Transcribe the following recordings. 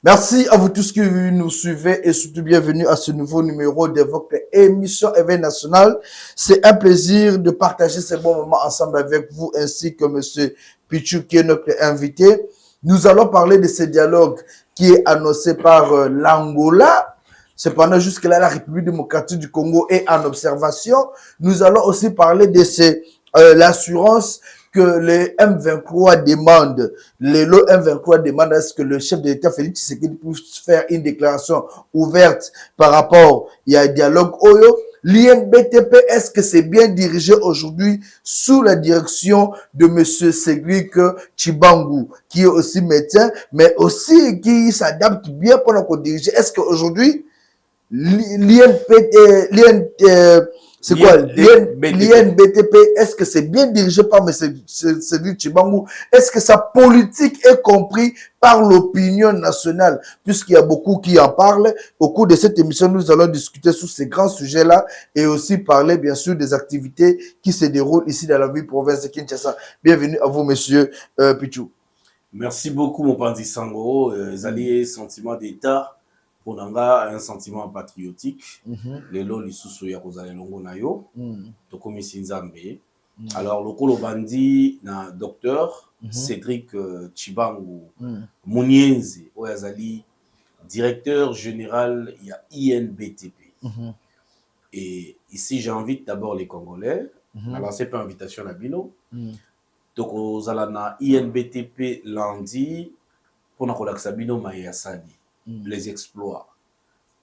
Merci à vous tous qui nous suivez et surtout bienvenue à ce nouveau numéro de votre émission Éveil National. C'est un plaisir de partager ces bons moments ensemble avec vous ainsi que Monsieur Pichou qui est notre invité. Nous allons parler de ce dialogue qui est annoncé par l'Angola. Cependant, jusque-là, la République démocratique du Congo est en observation. Nous allons aussi parler de l'assurance que les M23 demandent, les lots M23 demandent à ce que le chef de l'État Félix Tshisekedi puisse faire une déclaration ouverte par rapport à un dialogue Oyo. L'INBTP, est-ce que c'est bien dirigé aujourd'hui sous la direction de monsieur Cédric Tshibangou, qui est aussi médecin, mais aussi qui s'adapte bien pendant qu'on dirige? Est-ce qu'aujourd'hui, c'est quoi l'INBTP, est-ce que c'est bien dirigé par M. Cédric Tshibangou? Est-ce que sa politique est comprise par l'opinion nationale? Puisqu'il y a beaucoup qui en parlent. Au cours de cette émission, nous allons discuter sur ces grands sujets-là et aussi parler, bien sûr, des activités qui se déroulent ici dans la ville province de Kinshasa. Bienvenue à vous, monsieur Pichou. Merci beaucoup, mon Pandi Sango. Zali, sentiment d'État. Pour nanga un sentiment patriotique. Les lots les sous ya kozale longo na yo. To komisi nzambe. Alors le kolo bandi na docteur Cédric Tshibangou Munienze oyazali directeur général il y a INBTP. Et ici j'invite d'abord les Congolais. On a lancé pas invitation à Bino. Donc aux alana INBTP lundi pour na kolaksa Bino Mayasali. Les exploits.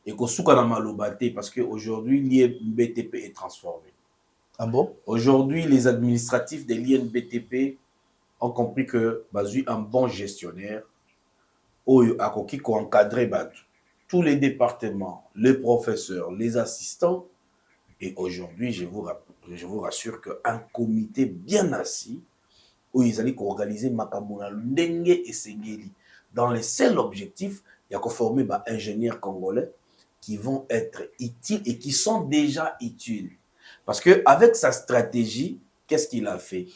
Et qu'on souka na malobate parce qu'aujourd'hui, l'INBTP est transformé. Ah bon? Aujourd'hui, les administratifs de l'INBTP ont compris que Bazui un bon gestionnaire, qui encadrer tous les départements, les professeurs, les assistants. Et aujourd'hui, je vous rassure qu'un comité bien assis, où ils allaient organiser Makamuna Ndenge et Sengeli, dans les seuls objectifs, il y a formé des ingénieurs congolais qui vont être utiles et qui sont déjà utiles. Parce qu'avec sa stratégie, qu'est-ce qu'il a fait?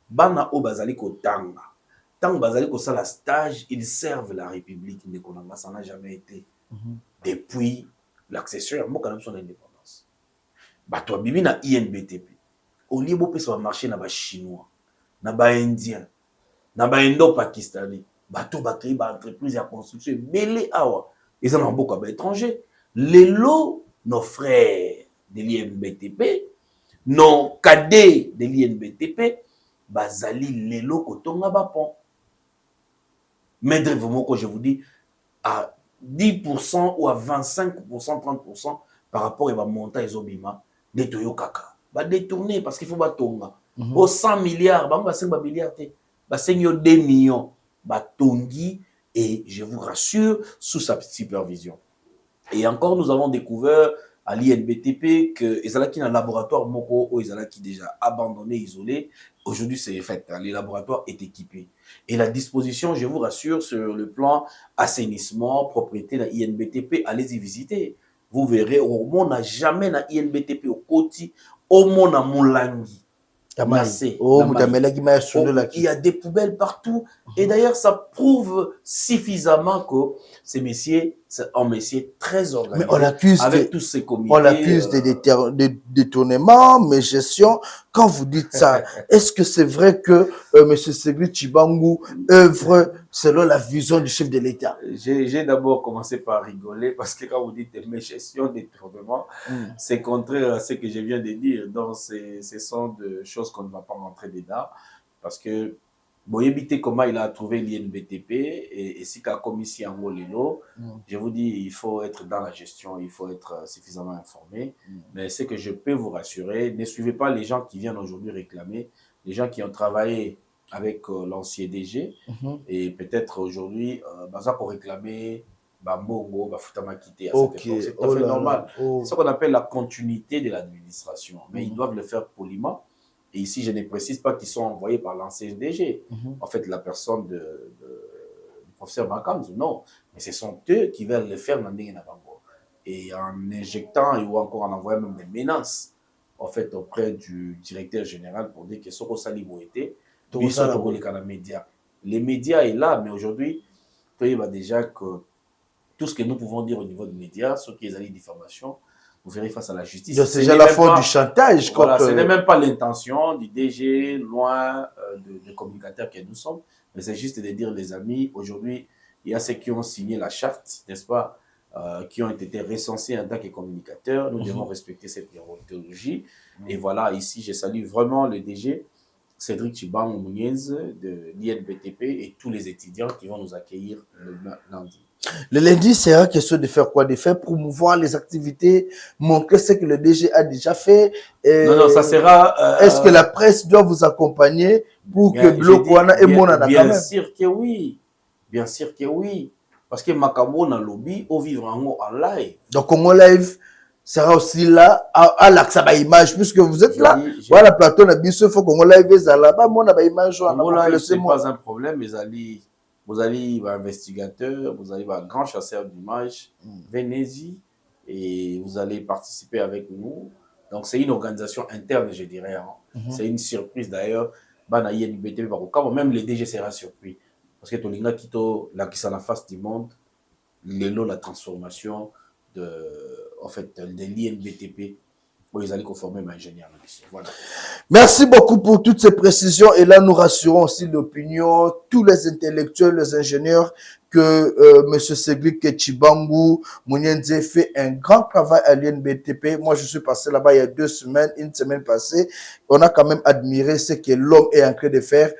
Bana o bazali ko tanga. Tant bazali ko la stage, ils servent la République. Ça n'a jamais été. Depuis l'accession à son indépendance. Toi, bibi na INBTP. Au lieu de se marcher na ba chinois, na ba indien, na ba indo-pakistanais. Bateau créé une entreprise de construction belé awa ils ont beaucoup d'étrangers. Les lots nos frères de l'INBTP, nos cadets de l'INBTP, bazali les lots kotonga bapon. Mais vraiment quand je vous dis à 10% ou à 25%, 30% par rapport à montant et obima de toyo kaka. Ba détourner parce qu'il faut batonga. Au 100 milliards, ba 5 milliards te. Ba 2 millions. Batongi, et je vous rassure, sous sa supervision. Et encore, nous avons découvert à l'INBTP que Ezalaki un laboratoire Moko ou Ezalaki déjà abandonné, isolé. Aujourd'hui, c'est fait. Les laboratoires est équipés. Et la disposition, je vous rassure, sur le plan assainissement, propriété de l'INBTP, allez-y visiter. Vous verrez, au monde n'a jamais na INBTP au côté, au monde à Moulangi. Il y a des poubelles partout. Et d'ailleurs, ça prouve suffisamment que ces messieurs, c'est un messier très organisé. Mais on accuse avec tous ces comités. On l'accuse de détournement, mais gestion. Quand vous dites ça, est-ce que c'est vrai que M. Cédric Tshibangou œuvre selon la vision du chef de l'État? J'ai d'abord commencé par rigoler parce que quand vous dites mes gestions, détournement, c'est contraire à ce que je viens de dire. Donc, ce sont des choses qu'on ne va pas rentrer dedans parce que bon, éviter comment il a trouvé l'INBTP et si qu'a commission en Lelo, je vous dis, il faut être dans la gestion, il faut être suffisamment informé. Mais ce que je peux vous rassurer, ne suivez pas les gens qui viennent aujourd'hui réclamer, les gens qui ont travaillé avec l'ancien DG et peut-être aujourd'hui, pour réclamer Bambongo, Bafutamakité. C'est tout à fait normal. C'est ce qu'on appelle la continuité de l'administration. Mais ils doivent le faire poliment. Et ici, je ne précise pas qu'ils sont envoyés par l'ancien DG. En fait, la personne du professeur Makamzu, non. Mais ce sont eux qui veulent le faire dans Bango. Et en injectant ou encore en envoyant même des menaces en fait, auprès du directeur général pour dire que ce qu'on s'allie été, les médias. Les médias est là, mais aujourd'hui, il y a déjà que tout ce que nous pouvons dire au niveau des médias, ce qui est des diffamations, vous verrez face à la justice. C'est déjà la faute du chantage. Voilà, ce n'est même pas l'intention du DG, loin de communicateurs que nous sommes, mais c'est juste de dire, les amis, aujourd'hui, il y a ceux qui ont signé la charte, n'est-ce pas, qui ont été recensés en tant que communicateurs. Nous devons respecter cette théologie. Et voilà, ici, je salue vraiment le DG, Cédric Tshibang Mouniez de l'INBTP et tous les étudiants qui vont nous accueillir le lundi. Le lundi sera question de faire quoi? De faire promouvoir les activités, montrer ce que le DG a déjà fait. Non, ça sera... Est-ce que la presse doit vous accompagner pour que Bloc-Wana et Monana quand même? Bien sûr que oui. Bien sûr que oui. Parce que Makambo dans le lobby, au vivre en live. Donc, Congo Live sera aussi là à l'accès à l'image, puisque vous êtes là. Voilà, plateau, il faut Congo Live est là-bas. Mon image, Congo Live, c'est pas un problème, mais vous allez un investigateur, vous allez un grand chasseur d'images, venez-y et vous allez participer avec nous. Donc, c'est une organisation interne, je dirais. Hein. C'est une surprise d'ailleurs. Même le DG sera surpris. Parce que Tolinga Kito, là qui s'en la face du monde, la transformation de l'INBTP, où ils allaient conformer ma ingénieur. Voilà. Merci beaucoup pour toutes ces précisions. Et là, nous rassurons aussi l'opinion, tous les intellectuels, les ingénieurs, que M. Cédric Tshibang Mounienze fait un grand travail à l'INBTP. Moi, je suis passé là-bas il y a 2 semaines, une semaine passée. On a quand même admiré ce que l'homme est en train de faire.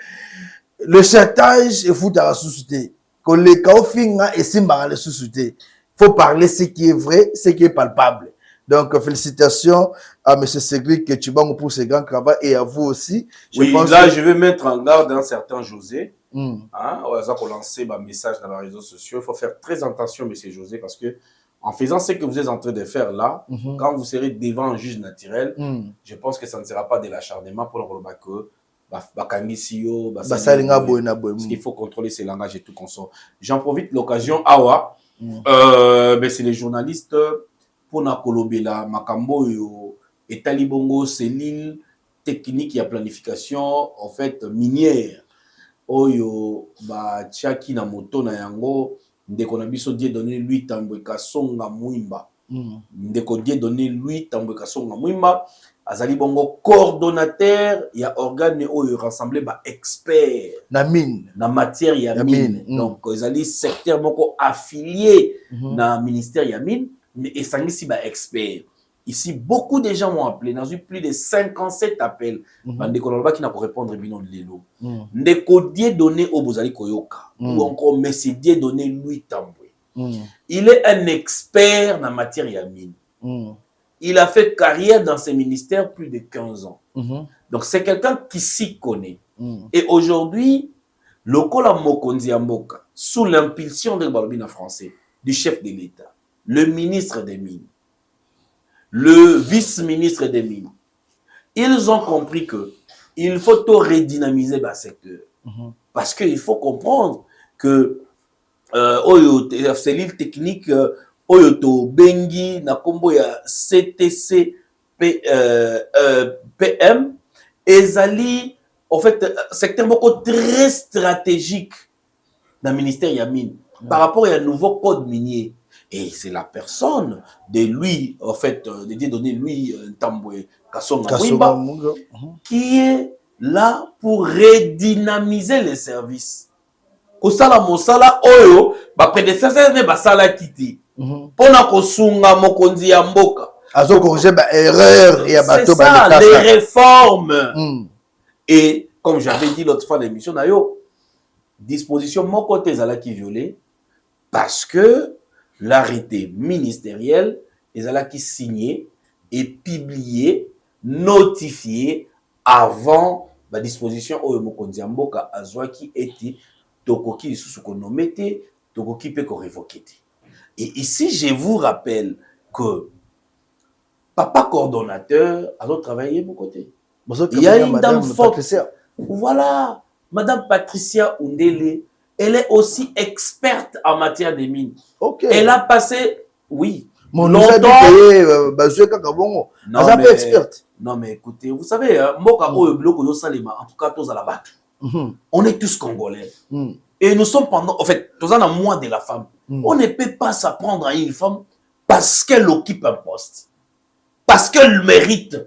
Le chantage est fou dans la société. Quand les kaofinga et simba la société, faut parler ce qui est vrai, ce qui est palpable. Donc, félicitations à M. Cédric Tshibang pour ce grand travail et à vous aussi. Je vais mettre en garde un certain José. On va lancer un message dans les réseaux sociaux. Il faut faire très attention, M. José, parce que en faisant ce que vous êtes en train de faire là, quand vous serez devant un juge naturel, je pense que ça ne sera pas de l'acharnement pour le que parce qu'il faut contrôler ces langages et tout consort. J'en profite l'occasion awa c'est les journalistes pour na kolobela makambo yo etali bongo cellule technique et planification en fait minière oyo ba tiaki na moto na yango ndeko na biso die donné lui tambwe kasonga muimba ndeko die donné lui tambwe kasonga muimba azali bongo coordonnateur ya organe oyo rassemblé ba expert na mine na matière ya mine. Donc ezali secteur moko affilié na ministère ya mine mais esangisi ba expert. Ici beaucoup de gens m'ont appelé, dans eu plus de 57 appels. Ndeko na qui n'a pas répondre bino lelo. Ndeko die donné au bozali koyoka ou encore monsieur die donné lui tambwe. Il est un expert na matière ya mine. Il a fait carrière dans ce ministère plus de 15 ans. Donc, c'est quelqu'un qui s'y connaît. Et aujourd'hui, le Kola Mokonzi Amboka, sous l'impulsion de Barbina français, du chef de l'État, le ministre des Mines, le vice-ministre des Mines, ils ont compris que il faut tout redynamiser le secteur. Parce qu'il faut comprendre que cellule technique Oyoto Bengi na kombo ya CTC PM ezali en fait secteur beaucoup très stratégique dans le ministère Yamine par rapport à un nouveau code minier et c'est la personne de lui en fait de donner lui Tambwe Kasonga Mwimba qui est là pour redynamiser les services. Kosala mosala oyo ba prédécesseur ne basala kiti. Pona kosunga mokonzi ya mboka. Azo corriger ba erreur ya bato ba les réformes. Et comme j'avais dit l'autre fois dans l'émission nayo, disposition moko te zala ki violée parce que l'arrêté ministériel ezala ki signé et publié, notifié avant la disposition oyo mokonzi ya mboka azwaki eti tokoki lisusu konomé te, tokoki pe ko révoquer te. Et ici, je vous rappelle que papa coordonnateur a travaillé de mon côté. Il y a une dame forte. Voilà, Madame Patricia Undele, elle est aussi experte en matière de mines. Okay. Elle a passé, oui, longtemps. Non, mais écoutez, vous savez, en tout cas, tous à la batte. On est tous Congolais. Et nous sommes pendant, en fait, tous en moins de la femme. On ne peut pas s'apprendre à une femme parce qu'elle occupe un poste. Parce qu'elle mérite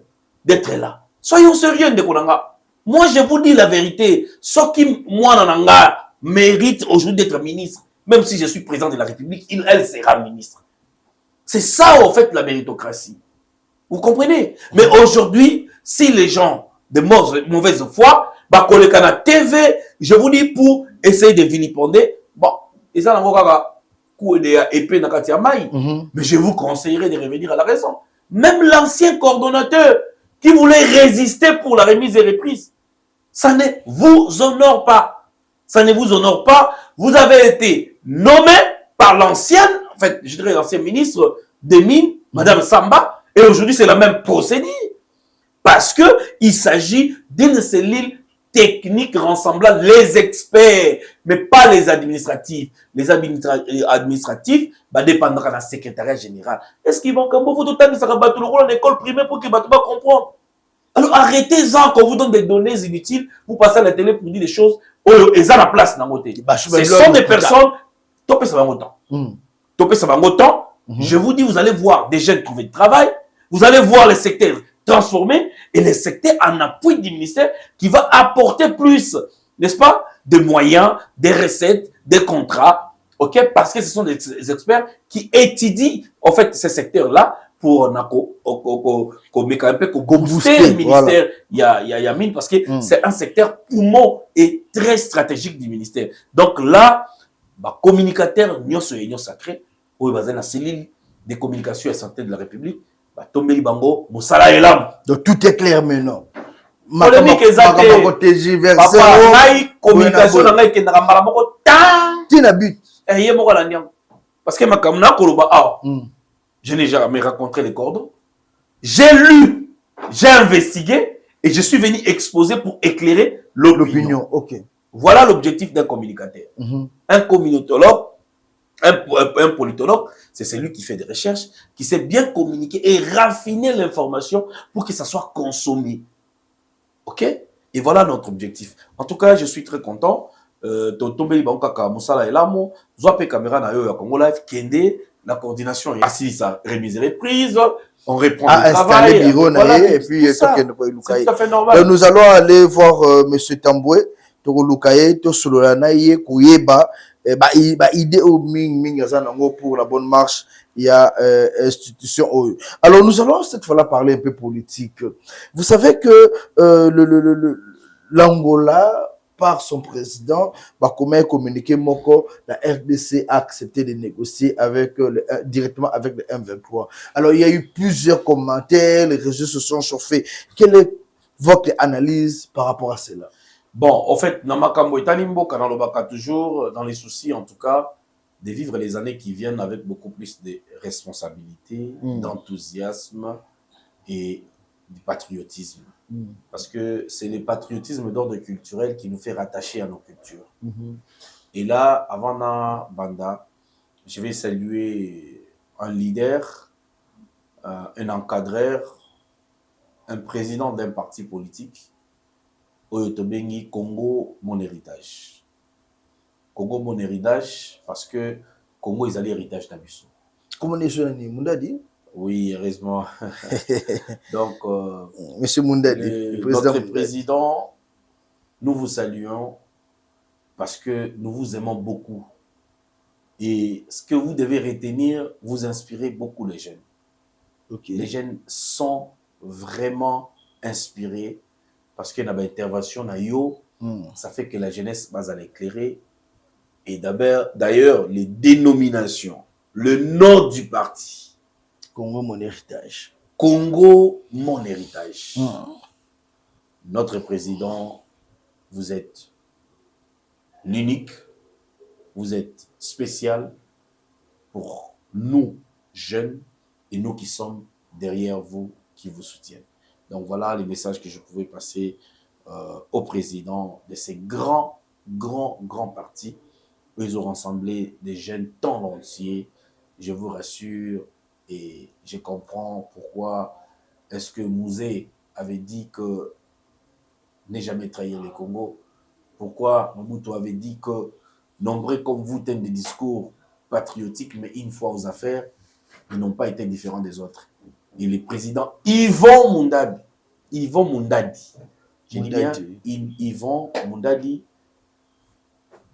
d'être là. Soyons sérieux, Ndekonanga. Moi, je vous dis la vérité. Ce qui, moi, Nananga, mérite aujourd'hui d'être ministre, même si je suis président de la République, elle sera ministre. C'est ça, en fait, la méritocratie. Vous comprenez? Mais aujourd'hui, si les gens de mauvaise foi, bah, qu'on les canaux TV, je vous dis, pour essayer de vilipender, bon, et ça, mais je vous conseillerais de revenir à la raison. Même l'ancien coordonnateur qui voulait résister pour la remise et reprise, ça ne vous honore pas. Ça ne vous honore pas. Vous avez été nommé par l'ancienne, en fait, je dirais l'ancien ministre des Mines, Madame Samba, et aujourd'hui c'est la même procédure. Parce qu'il s'agit d'une cellule technique rassemblant les experts, mais pas les administratifs. Les administratifs dépendront de la secrétariat général. Est-ce qu'ils vont comme vous tout le temps en école primaire pour que les gens comprennent? Alors arrêtez-en qu'on vous donne des données inutiles pour passer à la télé pour dire des choses. Et ça la place dans votre télé. Ce sont des personnes. Topé ça va autant. Topé ça va autant. Je vous dis, vous allez voir des jeunes trouver du travail. Vous allez voir les secteurs transformés et les secteurs en appui du ministère qui va apporter plus, n'est-ce pas, de moyens, des recettes, des contrats, ok, parce que ce sont des experts qui étudient en fait ces secteurs-là pour booster le ministère. Il y a mine parce que c'est un secteur poumon et très stratégique du ministère. Donc là, communicateur, nous sommes sacrés, où il y a la cellule de communication et santé de la République. Donc tout est clair maintenant. Polémique exacte. Communication parce que je n'ai jamais rencontré les cordons. J'ai lu, j'ai investigué et je suis venu exposer pour éclairer l'opinion. Okay. Voilà l'objectif d'un communicateur. Un communicologue, un politologue, c'est celui qui fait des recherches, qui sait bien communiquer et raffiner l'information pour que ça soit consommé. Ok? Et voilà notre objectif. En tout cas, je suis très content. La coordination est assise, ça remise et reprise. On reprend le travail. Bureau, voilà, et puis c'est tout à fait normal. Donc, nous allons aller voir M. Tamboué. Idée pour la bonne marche, il y a institution. Alors nous allons cette fois-là parler un peu politique. Vous savez que l'Angola, par son président, comment communiquer Moko, la RDC a accepté de négocier avec directement avec le M23. Alors il y a eu plusieurs commentaires, les réseaux se sont chauffés. Quelle est votre analyse par rapport à cela? Bon, en fait, Namakambo et Tanimbo, Kanalobaka, toujours dans les soucis, en tout cas, de vivre les années qui viennent avec beaucoup plus de responsabilités, d'enthousiasme et du patriotisme. Parce que c'est le patriotisme d'ordre culturel qui nous fait rattacher à nos cultures. Et là, avant na Banda, je vais saluer un leader, un encadreur, un président d'un parti politique, Oyotobengi Congo, mon héritage. Congo, mon héritage, parce que Congo, ils ont l'héritage d'Abisso. Comment on est sur Mundadi? Oui, heureusement. Donc, Monsieur Mundadi, notre président, nous vous saluons parce que nous vous aimons beaucoup. Et ce que vous devez retenir, vous inspirez beaucoup les jeunes. Okay. Les jeunes sont vraiment inspirés parce que dans l'intervention, ça fait que la jeunesse va l'éclairer. Et d'ailleurs, les dénominations, le nom du parti. Congo, mon héritage. Congo, mon héritage. Notre président, vous êtes l'unique, vous êtes spécial pour nous, jeunes, et nous qui sommes derrière vous, qui vous soutiennent. Donc voilà les messages que je pouvais passer au président de ces grands partis. Ils ont rassemblé des jeunes temps entier. Je vous rassure et je comprends pourquoi est-ce que Mouzé avait dit que ne jamais trahir le Congo. Pourquoi Mobutu avait dit que nombreux comme vous tiennent des discours patriotiques, mais une fois aux affaires, ils n'ont pas été différents des autres. Et le président Yvon Mundadi, je dis bien Yvon Mundadi,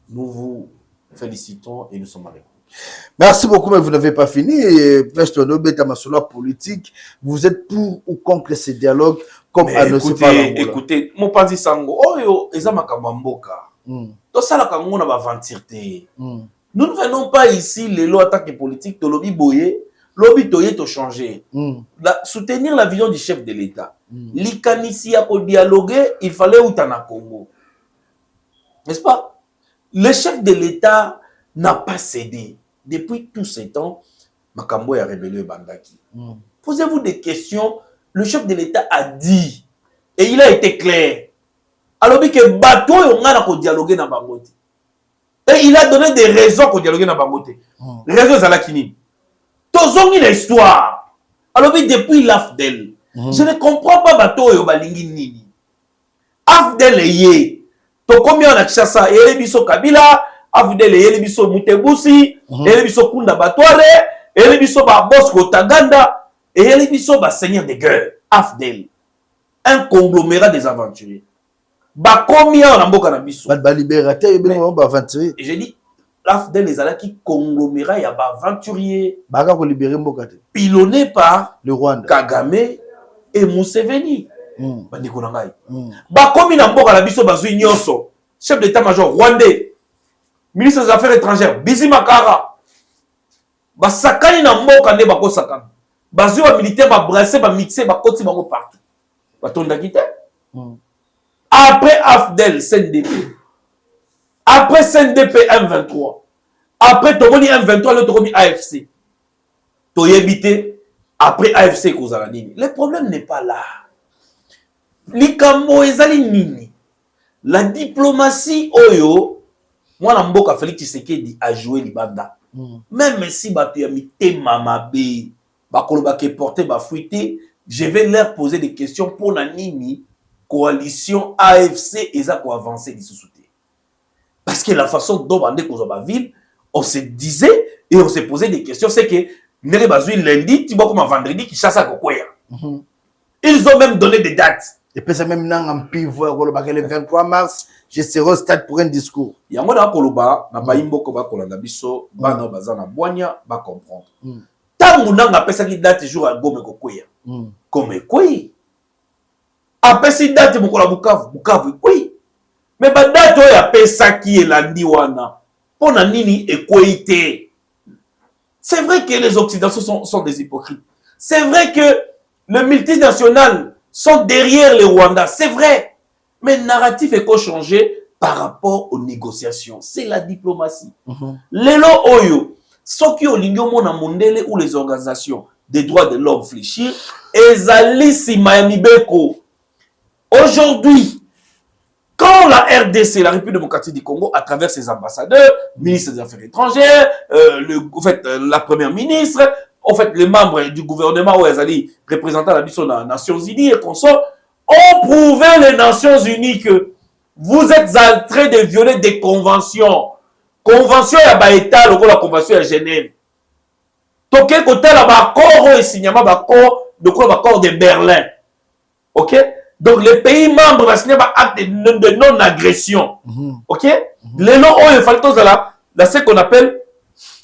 nous vous félicitons et nous sommes avec vous. Merci beaucoup, mais vous n'avez pas fini. Politique, vous êtes pour ou contre ces dialogues comme annoncé par l'Angola? Écoutez, mon parti Sango, oh, ils ont makamamboka. Tout ça, la Kango n'a pas ventirté. Nous ne venons pas ici, les lois attaques politiques, de lobby boyé, lobby toyé, to changer. Soutenir la vision du chef de l'État. L'icanissi a dialoguer, il fallait Outana Congo. N'est-ce pas? Le chef de l'État n'a pas cédé. Depuis tous ces temps, Makambo a rébellé Bandaki. Posez-vous des questions. Le chef de l'État a dit, et il a été clair, alors que bateau on a dialogué dans Bangote. Et il a donné des raisons pour dialoguer dans Bangote. Raisons à la Kini. Tous ont une histoire. Alors depuis l'Afdel, je ne comprends pas bateau et balingi nini. Afdel est yé. To combien on a chassé et les biso Kabila, Afdel et les biso Mutebusi, et les biso Kunda Batware, et les biso Bosco Taganda, et les biso Seigneur de guerre. Afdel. Un conglomérat des aventuriers. Ba combien on a mboka na biso. Ba libérateur et bien ba aventurier. Et j'ai dit l'Afdel les ala qui conglomérat ya ba aventurier. Ba ka ko libérer mboka te. Pilonné par le Rwanda. Kagame et Museveni. Ba ndiko ngai. Ba combien na mboka na biso bazui nyonso. Chef d'état-major rwandais. Ministre des Affaires étrangères Bizi Makara. Ba sakani na mboka nde ba ko sakana. Bazui wa militaire ba brasser ba mixer ba koti bango partout. Ba tonda kite. Après Afdel, CNDP. Après CNDP, M23. Après Tomoni M23, le Tomoni AFC. Toyebite, après AFC, Kozalanini. Le problème n'est pas là. Likambo ezali nini. La diplomatie, oyo, moi, Namboka Félix Tshisekedi a joué Libanda. Même si Batuyamite Mamabe, Bakolobake porté, Bafuité, je vais leur poser des questions pour la nini. Coalition AFC et ça pour avancer les sous-soutés. Parce que la façon dont on se disait et on se posait des questions, c'est que Nere Bazui lundi, tu vois comme vendredi qui chasse à Kokoya. Ils ont même donné des dates. Et puis c'est même dans un pivot, le 23 mars, je serai au stade pour un discours. Il y a un moment Koloba, na Baimbo Koba Kolanda Biso, Bana Bazana Boigna, va comprendre. Tant qu'on a appelé ça qui date jour à Gome Kokoya. Comme quoi? Après si date mokola Bukavu oui mais ba date oyo appelle ça qui est lundi wana pona nini equité. C'est vrai que les occidentaux sont des hypocrites. C'est vrai que le multinational sont derrière les Rwandais, c'est vrai, mais le narratif est quoi changé par rapport aux négociations. C'est la diplomatie. Lelo oyo ceux qui ont l'union na mondele ou les organisations des droits de l'homme fléchir ezali si Miami Beko. Aujourd'hui, quand la RDC, la République démocratique du Congo, à travers ses ambassadeurs, ministres des Affaires étrangères, la première ministre, en fait, les membres du gouvernement, où ils représentants de la Nations Unies et consorts, ont prouvé les Nations Unies que vous êtes en train de violer des conventions. Convention ya Baïta, la convention à Genève. Toké côté la accord et signé accord de Berlin. OK? Donc, les pays membres vont signer un acte de non-agression. OK? Les noms, il faut ce qu'on appelle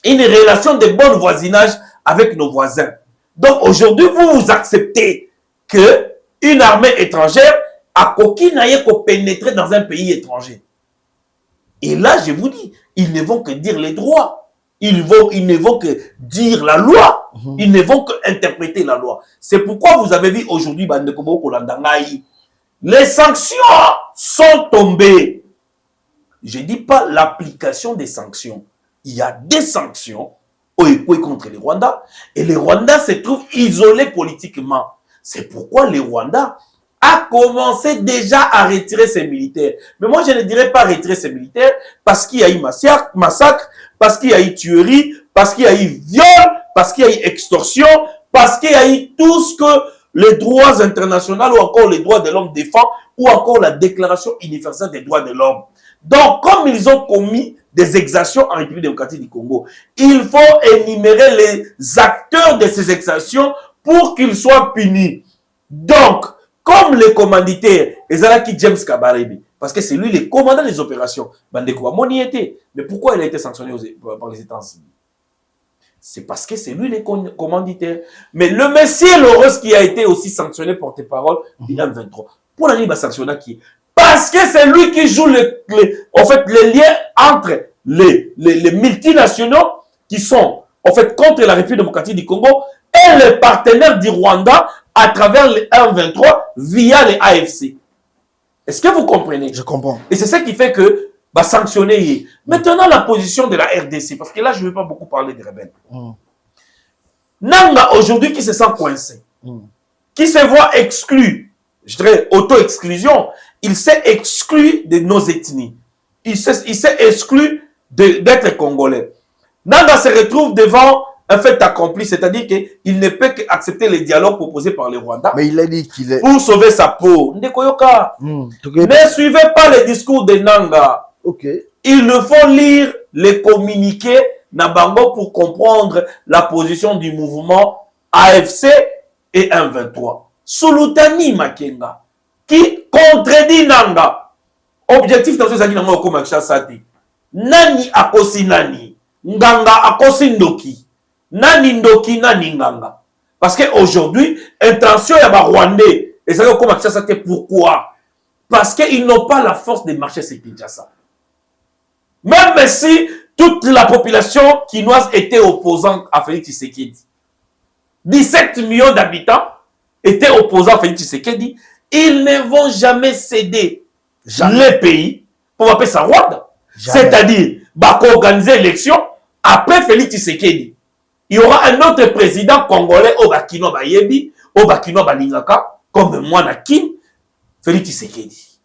une relation de bon voisinage avec nos voisins. Donc, aujourd'hui, vous acceptez qu'une armée étrangère a coquinaillé pour pénétrer dans un pays étranger. Et là, je vous dis, ils ne vont que dire les droits. Ils ne vont que dire la loi. Ils ne vont que interpréter la loi. C'est pourquoi vous avez vu aujourd'hui, les sanctions sont tombées. Je ne dis pas l'application des sanctions. Il y a des sanctions contre les Rwandais. Et les Rwandais se trouvent isolés politiquement. C'est pourquoi les Rwandais a commencé déjà à retirer ses militaires. Mais moi, je ne dirais pas retirer ses militaires parce qu'il y a eu massacre, parce qu'il y a eu tuerie, parce qu'il y a eu viol, parce qu'il y a eu extorsion, parce qu'il y a eu tout ce que les droits internationaux ou encore les droits de l'homme défendent, ou encore la déclaration universelle des droits de l'homme. Donc, comme ils ont commis des exactions en République démocratique du Congo. Il faut énumérer les acteurs de ces exactions pour qu'ils soient punis. Donc, comme les commanditaires, Ezalaki James Kabarebe, parce que c'est lui le commandant des opérations, Bandeko Amoni était. Mais pourquoi il a été sanctionné par les États-Unis? C'est parce que c'est lui le commanditaire. Mais le Messie Loros qui a été aussi sanctionné porte-parole du M23. Pour la ligne sanctionné qui? Parce que c'est lui qui joue en fait, les liens entre les multinationaux qui sont en fait contre la République démocratique du Congo et les partenaires du Rwanda à travers les M23 via les AFC. Est-ce que vous comprenez? Je comprends. Et c'est ça qui fait que va sanctionner. Maintenant, la position de la RDC, parce que là, je ne veux pas beaucoup parler des rebelles. Nanga, aujourd'hui, qui se sent coincé, qui se voit exclu, je dirais auto-exclusion, il s'est exclu de nos ethnies. Il s'est exclu d'être congolais. Nanga se retrouve devant un fait accompli, c'est-à-dire qu'il ne peut qu'accepter les dialogues proposés par les Rwandais. Mais il a dit qu'il est... Pour sauver sa peau. Ne suivez pas les discours de Nanga. Il ne faut lire les communiqués Nabango pour comprendre la position du mouvement AFC et M23. Sulutani Makenga, qui contredit Nanga. Objectif dans ce qui est comme Akshasati. Nani akosi nani. Nganga akosi ndoki. Nani ndoki nani nganga. Parce qu'aujourd'hui, intention ya ba Rwandais. Et ça comme Akshasati, pourquoi? Parce qu'ils n'ont pas la force de marcher sur Kinshasa. Même si toute la population quinoise était opposante à Félix Tshisekedi, 17 millions d'habitants étaient opposants à Félix Tshisekedi, ils ne vont jamais céder les pays pour appeler ça Rwanda. C'est-à-dire, organiser l'élection après Félix Tshisekedi. Il y aura un autre président congolais au Bakino Bayebi, au Bakino Balingaka, comme moi, Nakim, Félix Tshisekedi.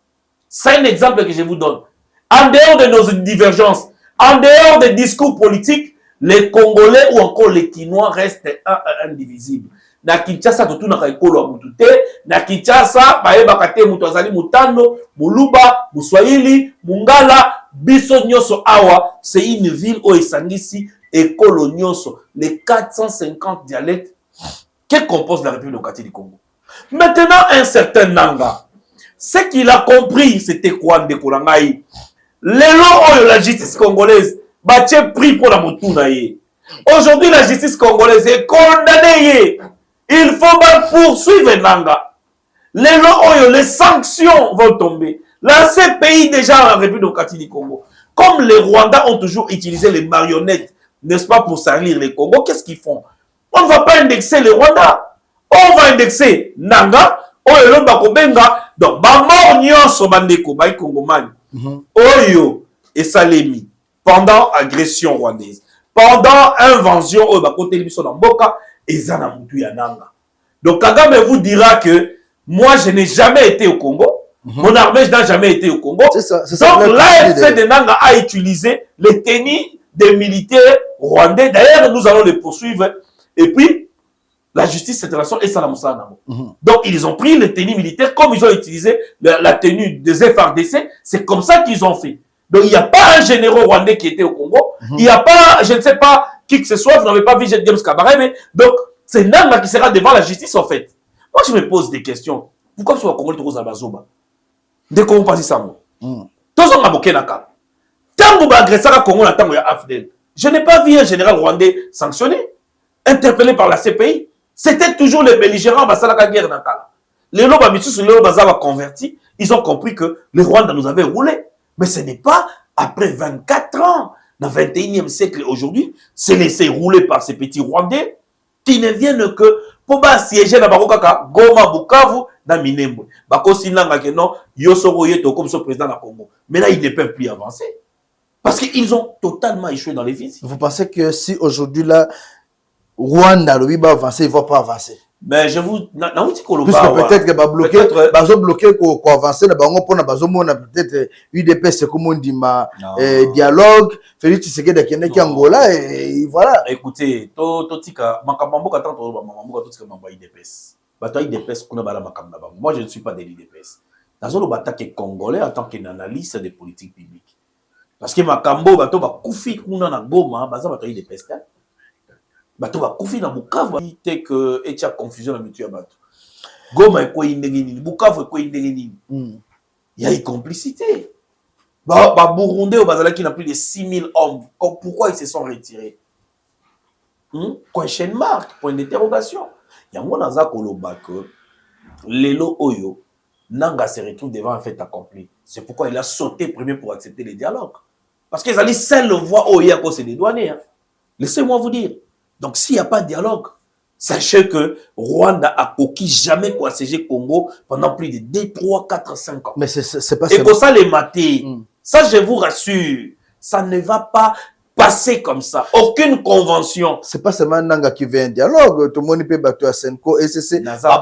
C'est un exemple que je vous donne. En dehors de nos divergences, en dehors des discours politiques, les Congolais ou encore les Kinois restent indivisibles. Na Kinshasa, tout na kaikolo a mutute. Na Kinshasa, bae bakate mutazali mutando, muluba, muswahili, mungala, biso nyoso awa. C'est une ville où esangisi ekolo nyoso. Les 450 dialectes qui composent la République démocratique du Congo. Maintenant, un certain Nanga, ce qu'il a compris, c'était quoi Ndekolangaï? La justice congolaise a pris pour la motuna. Aujourd'hui, la justice congolaise est condamnée. Il faut poursuivre Nanga. Les sanctions vont tomber. Là, ces pays déjà en République démocratique du Congo, comme les Rwandais ont toujours utilisé les marionnettes, n'est-ce pas, pour salir les Congo, qu'est-ce qu'ils font? On ne va pas indexer les Rwandais. On va indexer Nanga. Donc, mort nyonso bandeko ba Congomani. Oyo et Salemi pendant agression rwandaise, pendant invasion au côté de Mboka et Zana Moutou Yananga. Donc Kagame vous dira que moi je n'ai jamais été au Congo, mon armée n'a jamais été au Congo. Donc l'AFC de Nanga a utilisé les tenues des militaires rwandais. D'ailleurs nous allons les poursuivre et puis la justice internationale et Salam Moussa. Donc, ils ont pris les tenues militaires comme ils ont utilisé la tenue des FRDC. C'est comme ça qu'ils ont fait. Donc, il n'y a pas un général rwandais qui était au Congo. Il n'y a pas, je ne sais pas, qui que ce soit. Vous n'avez pas vu James Kabarebe. Donc, c'est Nanga qui sera devant la justice, en fait. Moi, je me pose des questions. Pourquoi sur le Congo, le Bazoba? Dès qu'on passe ça, moi. Tous on a boqué Naka. Tant que vous agressez le Congo, il y a AFDL. Je n'ai pas vu un général rwandais sanctionné, interpellé par la CPI. C'était toujours les belligérants dans la guerre Nakala. Les Lobamitsus, les Lobazava convertis, ils ont compris que les Rwandais nous avaient roulé. Mais ce n'est pas après 24 ans, dans le 21e siècle aujourd'hui, c'est laissé rouler par ces petits Rwandais qui ne viennent que pour siéger dans Barokaka, Goma, Bukavu, dans Minembwe. Bakosi Nanga que non, Yosoro Yeto comme ce président de Congo. Mais là, ils ne peuvent plus avancer. Parce qu'ils ont totalement échoué dans les vies. Vous pensez que si aujourd'hui là, Rwanda, lui, va avancer, il ne va pas avancer? Mais je vous... Puisque peut-être qu'il va bloquer, bloquer pour avancer, peut-être UDP, c'est comme on dit, dialogue, Félix Tshisekedi qui est Angola, et voilà. Écoutez, moi je ne suis pas de l'IDPS. Dans le bataille congolais en tant qu'analyste des politiques publiques. Parce que makambo bato ba kufi kuna na Goma, baza bato yi peste. Bato ba kufi na Bukavu, te que etia confusion na mitu ya bato. Goma eko indenge nini, Bukavu eko indenge nini. Il y a une complicité. Burundais, qui n'a plus de 6000 hommes. Pourquoi ils se sont retirés? Question marque, point d'interrogation. Il y a un naza koloba que Lelo Oyo Nanga se retrouve devant un fait accompli. C'est pourquoi il a sauté premier pour accepter les dialogues. Parce qu'ils allaient seule voix Oyo à cause des douaniers. Laissez-moi vous dire. Donc s'il n'y a pas de dialogue, sachez que Rwanda a coquille jamais quoi siéger Congo pendant plus de 2, 3, 4, 5 ans. Mais c'est pas et pour ça les mater. Ça je vous rassure, ça ne va pas passer comme ça. Aucune convention. C'est pas seulement Nanga qui veut un dialogue. Tout le monde peut battre à Senko et c'est Naza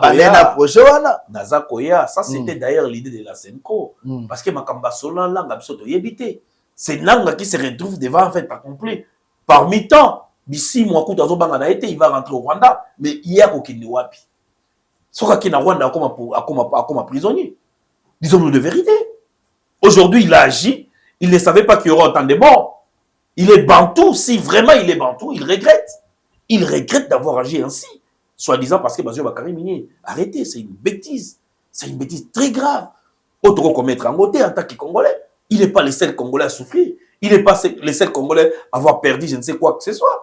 Koya. Ça c'était d'ailleurs l'idée de la Senko. Parce que Makamba Solan Langa Bisoto Yebite. C'est Nanga qui se retrouve devant un fait accompli. Parmi tant. D'ici, moi, il va rentrer au Rwanda, mais il y a aucun wapi. Sauf qu'il y a Rwanda comme prisonnier. Disons-nous de vérité. Aujourd'hui, il a agi. Il ne savait pas qu'il y aura autant de morts. Il est bantou. Si vraiment il est bantou, il regrette. Il regrette d'avoir agi ainsi. Soi-disant parce que Bazio Bakary Minier. Arrêtez, c'est une bêtise. C'est une bêtise très grave. Autre commettre en côté en tant que Congolais. Il n'est pas le seul Congolais à souffrir. Il n'est pas le seul Congolais à avoir perdu je ne sais quoi que ce soit.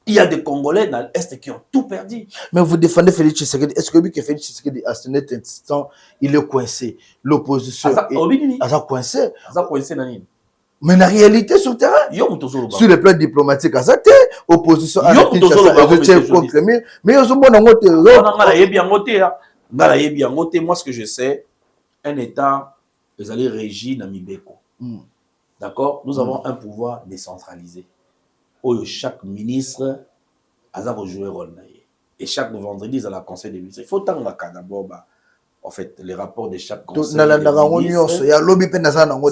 Il y a des Congolais dans l'Est qui ont tout perdu. Mais vous défendez Félix Tshisekedi. Est-ce que Félix Tshisekedi, à ce net instant, il est coincé? L'opposition est coincé. Mais la réalité sur le terrain, sur le plan diplomatique, opposition à la contre mille. Mais moi, ce que je sais, un État, ils allaient régir Namibeko. D'accord? Nous avons un pouvoir décentralisé. Où chaque ministre a joué rôle. Et chaque vendredi, ils ont la conseil des ministres. Il faut tant d'abord, en fait, les rapports de chaque conseil des ministres.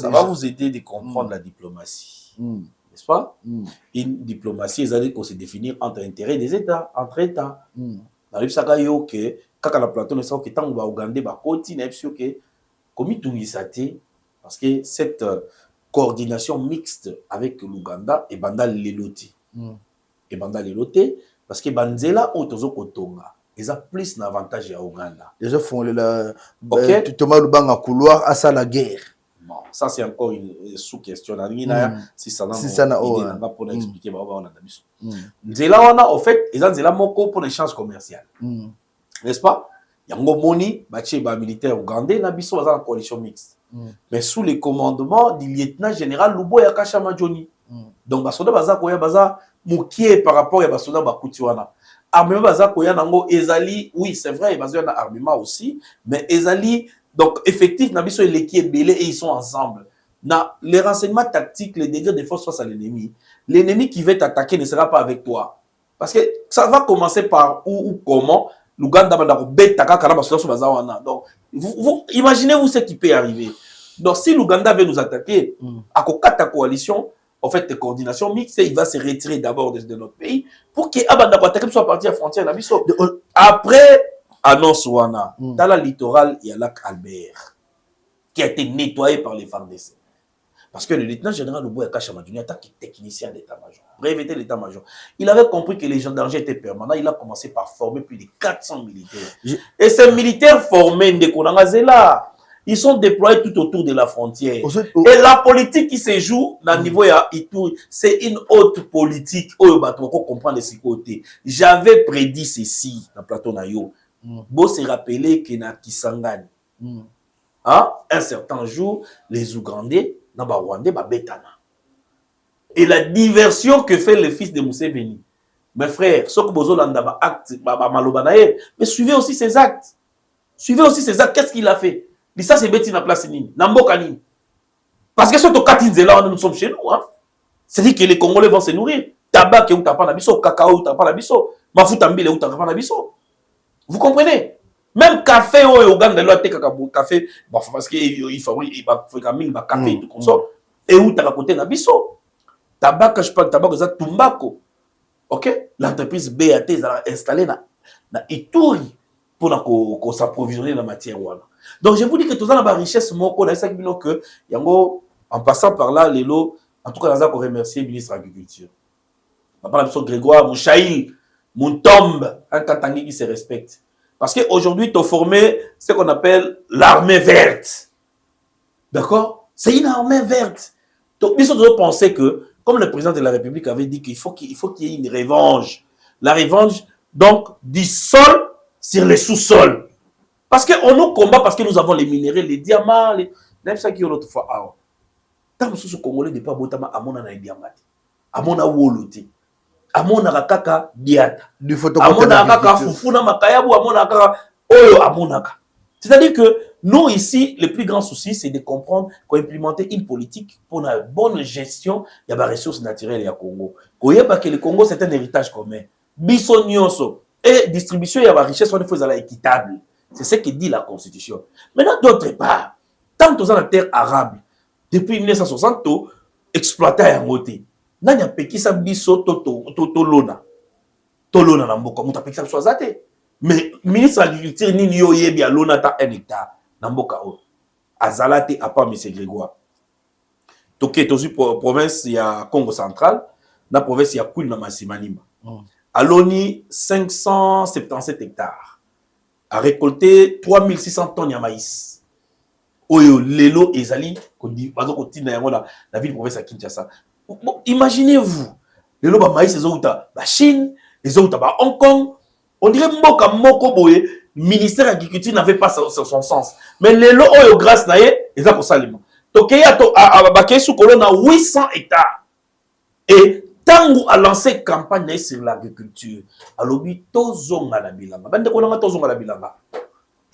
Ça va vous aider de comprendre la diplomatie. N'est-ce pas? Une diplomatie, ils allaient se définir entre intérêts des États, entre États. Dans le cas que quand la plateau ne sait que tant on va Ougandais, parce que cette coordination mixte avec l'Ouganda et Banda Leloti. Et Banda Leloti, parce que Banzela Otozo Kotonga, ils ont plus d'avantages à Ouganda. Ils font Thomas Lubanga couloir à ça la guerre. Bon, ça c'est encore une sous-question. Si ça n'a pas pour expliquer, Nzela, en fait, ils ont Nzela Moko pour l'échange commercial. N'est-ce pas? Yango Moni, militaire ougandais, Nabiso dans la coalition mixte. Mais sous le commandement du lieutenant général Lubo Yakasha Majoni. Donc, Basoda Baza Koya Baza Moukié par rapport à Basoda Bakutiwana. Armement Baza Koya Nango Ezali, oui, c'est vrai, il y a un armement aussi, mais Ezali, donc effectif, Nabiso et l'équipe belé et ils sont ensemble. Les renseignements tactiques, les degrés de force face à l'ennemi, l'ennemi qui veut t'attaquer ne sera pas avec toi. Parce que ça va commencer par où ou comment. L'Ouganda va donc, vous imaginez-vous ce qui peut arriver. Donc, si l'Ouganda veut nous attaquer, à ta coalition, en fait, de coordination mixte, il va se retirer d'abord de notre pays pour que Abanda soit parti à frontière. Après, annonce Wana, dans la littorale, il y a lac Albert, qui a été nettoyé par les FARDC. Parce que le lieutenant général Lubo Yakasha Majuni, en tant que technicien d'état-major, breveté l'état-major, il avait compris que les gens d'argent étaient permanents. Il a commencé par former plus de 400 militaires. Et ces militaires formés, ils sont déployés tout autour de la frontière. Et la politique qui se joue dans le niveau Ituri, c'est une autre politique. Comprendre de ce côté. J'avais prédit ceci dans le plateau Nayo. Bon, se rappeler que na Kisangani, un certain jour, les Ougandais, et la diversion que fait le fils de Museveni. Mes frères, mais suivez aussi ses actes. Suivez aussi ses actes. Qu'est-ce qu'il a fait? Ça, c'est Betty na place nini. Parce que surtout quand nous sommes chez nous. C'est-à-dire que les Congolais vont se nourrir. Tabac ou t'as pas nabiso, cacao ou t'as pas nabiso, mafutambile ou t'as pas nabiso. Vous comprenez? Même café au Ouganda, café, parce qu'il fabrique des café et tout comme ça. Et où tu as côté Nabiso. Tabac, je parle de tabac, c'est Tumbako. Ok? L'entreprise BAT est installée dans Ituri pour s'approvisionner la matière. Donc je vous dis que tout ça, la richesse, en passant par là, En tout cas, nous avons remercié le ministre de l'Agriculture. Papa Grégoire Mouchaïl, Mountombe, un Katangui qui se respecte. Parce qu'aujourd'hui, tu as formé ce qu'on appelle l'armée verte. D'accord? C'est une armée verte. Donc, ils doivent penser que, comme le président de la République avait dit qu'il faut qu'il y ait une revanche. La revanche, donc, du sol sur les sous-sols. Parce qu'on nous combat, parce que nous avons les minéraux, les diamants, même ça qui est l'autre fois. Tant que ce Congolais n'est pas botama, amona na diamant. Amona woluti. Amona kaka diata. Du photocopie. Amona kaka fufuna makayabu, amona kaka oyo amonaka. C'est-à-dire que nous, ici, le plus grand souci, c'est de comprendre qu'on implémenter une politique pour une bonne gestion de la ressources naturelles au Congo. Parce que le Congo, c'est un héritage commun. Biso nyonso. Et distribution de la richesse, il faut être équitable. C'est ce que dit la Constitution. Maintenant, d'autre part, tant que dans la terre arabe, depuis 1960, exploité à Yangote. N'a pas péki sa biso tolona. Tolona na mboka, muta péki sa soazate. Mais ministre de l'Agriculture, ni yo yebi a lona ta 1 hectare. Na mboka o. Azalate à part M. Grégoire. Toké, tozu province ya Congo central, na province ya Kouil na Masimanimba. Aloni 577 hectares. A récolté 3600 tonnes de maïs. Oyo lelo ezali la ville province à Kinshasa. Imaginez-vous, lelo ba maïs ezouta ba Chine, ezouta ba Hong Kong. On dirait mboka moko boye, ministère de l'Agriculture n'avait pas son sens. Mais lelo oyo grâce na ye, eza ko salima. Tokeya to ba kesu kolona 800 hectares. Et Tango a lancé campagne sur l'agriculture. Alobi tozonga la bilanga. Bande konanga tozonga la bilanga.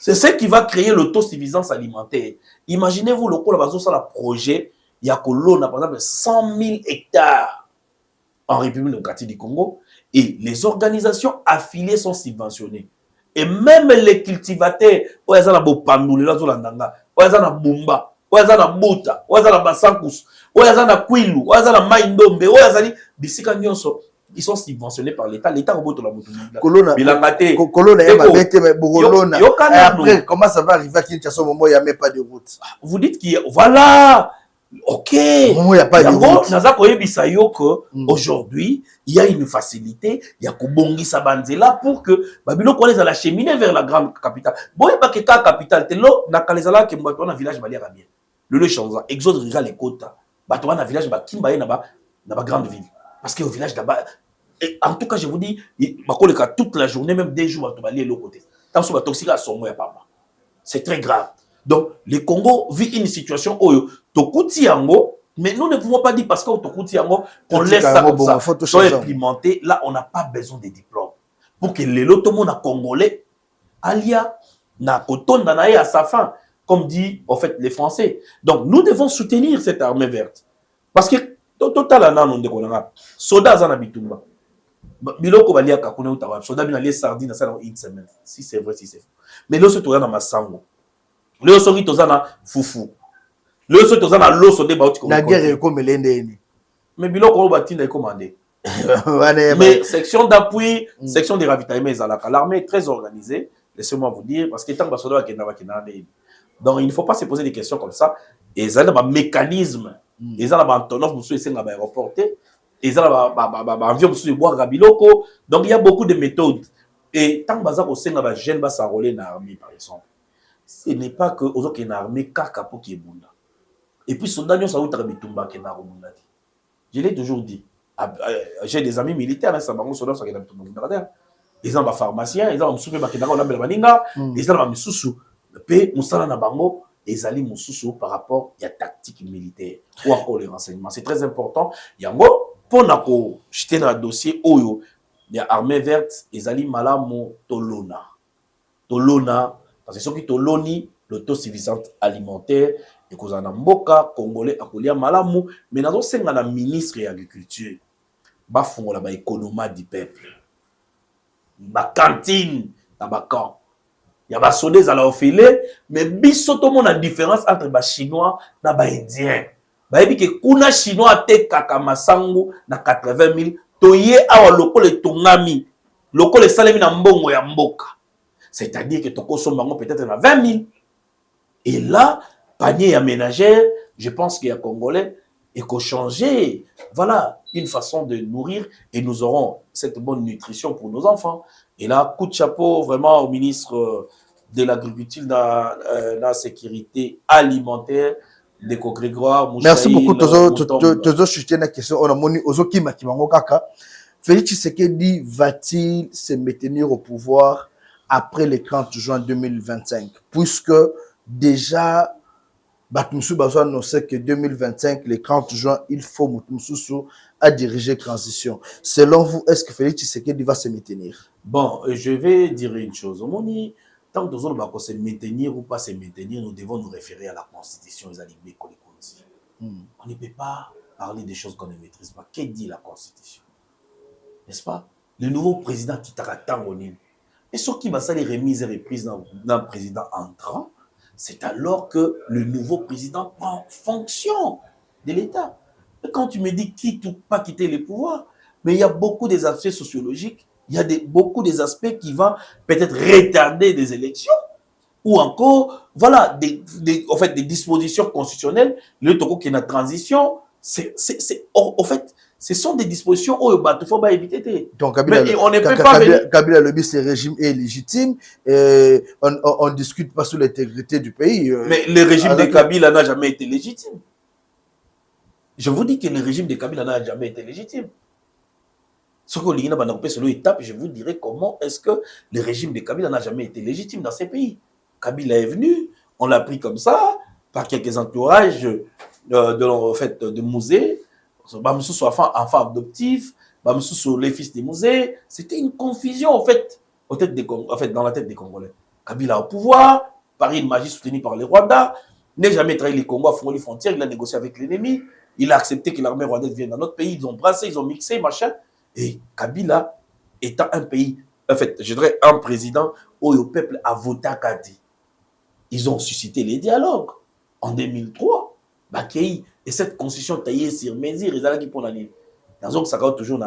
C'est ce qui va créer l'autosuffisance alimentaire. Imaginez-vous le coup là sur le projet il y a par exemple 100 000 hectares en République démocratique du Congo et les organisations affiliées sont subventionnées. Et même les cultivateurs, oyazana bopandule la zolandanga, oyazana bumba, oyazana buta, oyazana basankus, oyazana kwilu, oyazana maindombe, oyazali bisika nyonso. Ils sont subventionnés par l'État. L'État robote la moto. Colonna. Après, comment ça va arriver à Kinshasa au moment où il n'y a même pas de route? Vous dites qu'il y a... Voilà. Ok. Au moment où il n'y a pas de route. Aujourd'hui, il y a une facilité. Il y a Kobongi Sabanzela pour que Babylone connaisse la cheminée vers la grande capitale. Bon, il n'y a pas que la capitale. C'est là, dans le village, dans village, bien. Le change. Exode rural les côtes. Dans le village, dans la grande ville. Parce qu'au village là-bas, en tout cas, je vous dis, toute la journée, même des jours, on va aller de l'autre côté. C'est très grave. Donc, le Congo vit une situation où mais nous ne pouvons pas dire parce qu'on laisse ça comme ça. Il faut implémenter. Là, on n'a pas besoin de diplôme. Pour que les monde congolais, alia, na koton danae à sa fin, comme dit en fait les Français. Donc, nous devons soutenir cette armée verte. Parce que total non de konanga soda za na bitumba biloko balia kakune utawa soda bina les sardines ça dans une semaine si c'est vrai si c'est faux mais le soto na masango le soto toza na fufu le soto toza na loso de bauti na guerre comme l'endeni mais biloko batinda e commander mais section d'appui section de ravitaillement ezalaka l'armée est très organisée laissez-moi vous dire parce que tant basoda bakenda donc il ne faut pas se poser des questions comme ça et ça a un mécanisme. Ils ont un tonneau, ils ont un aéroport, ils ont un avion, ils ont un biloko. Donc il y a beaucoup de méthodes. Et tant que vous avez un jeune qui s'enrôler dans l'armée, par exemple, ce n'est pas que vous avez une armée kakapo qui est bunda. Et puis, son dernier, ça vous avez bitumba qui est bunda. Je l'ai toujours dit. J'ai des amis militaires, ça m'a dit que ils ont un pharmacien, ils ont un souper qui est dans la ils ont un soussou. Puis, nous sommes dans bango. Et ali mususu par rapport à la tactique militaire ou encore les renseignements. C'est très important. Yango, pour nako, jeter dans le dossier Oyo, il y a armée verte, et ali malamo tolona. Tolona, parce que ceux qui toloni, l'autosuffisance alimentaire, et qu'on a mboka, congolais, akolia malamu, mais nous avons un ministre de l'agriculture, bafongo la ba économie du peuple, ba cantine, ba camp. Il y a des soldats à la offiler, mais biso tout le monde a différence entre les Chinois et les Indiens. Il y a des Chinois qui ont Kakamasango na 80 000, toye awa loko le tongami, loko le salemi na mbongo ya mboka. C'est-à-dire que toko sombango peut-être na 20 000. Et là, panier à ménagère, je pense qu'il y a Congolais, et qu'on changer, voilà, une façon de nourrir et nous aurons cette bonne nutrition pour nos enfants. Et là, coup de chapeau vraiment au ministre de l'Agriculture, dans la sécurité alimentaire, de Grégoire Merci beaucoup. Mouchaïl Moutombe. Tozo chuté na question. On a moni ozo kima kimango kaka. Félix Tshisekedi va-t-il se maintenir au pouvoir après le 30 juin 2025? Puisque déjà, Batmoussou Bazo annonçait que 2025, le 30 juin, il faut Moutmoussou à diriger transition. Selon vous, est-ce que Félix Tshisekedi va se maintenir? Bon, je vais dire une chose. Moni, tant que nous allons se maintenir ou pas se maintenir, nous devons nous référer à la Constitution. On ne peut pas parler des choses qu'on ne maîtrise pas. Qu'est-ce que dit la Constitution? N'est-ce pas? Le nouveau président qui t'attend au Nil. Et ce qui va ça les remises et reprises d'un président entrant, c'est alors que le nouveau président prend fonction de l'État. Et quand tu me dis quitte ou pas quitter le pouvoir, mais il y a beaucoup des aspects sociologiques, il y a beaucoup des aspects qui vont peut-être retarder des élections, ou encore, voilà, en fait, des dispositions constitutionnelles, le toko qui est la transition, en fait, ce sont des dispositions où il faut éviter. Donc, mais on ne peut pas venir. Kabila Lobby, ce régime est légitime. Et on ne discute pas sur l'intégrité du pays. Mais le régime de Kabila n'a jamais été légitime. Je vous dis que le régime de Kabila n'a jamais été légitime. Ce que je vous dirai comment est-ce que le régime de Kabila n'a jamais été légitime dans ces pays. Kabila est venu, on l'a pris comme ça, par quelques entourages de musées, soit enfant adoptif, soit les fils des musées. C'était une confusion en fait, dans la tête des Congolais. Kabila au pouvoir, Paris une magie soutenue par les Rwandais, n'a jamais trahi les Congos à fond les frontières, il a négocié avec l'ennemi, il a accepté que l'armée rwandaise vienne dans notre pays, ils ont brassé, ils ont mixé, machin. Et Kabila étant un pays, en fait, je dirais un président où le peuple a voté à Kadi. Ils ont suscité les dialogues. En 2003, et cette constitution taillée sur mesure, ils ont pour l'année. Dans un ça toujours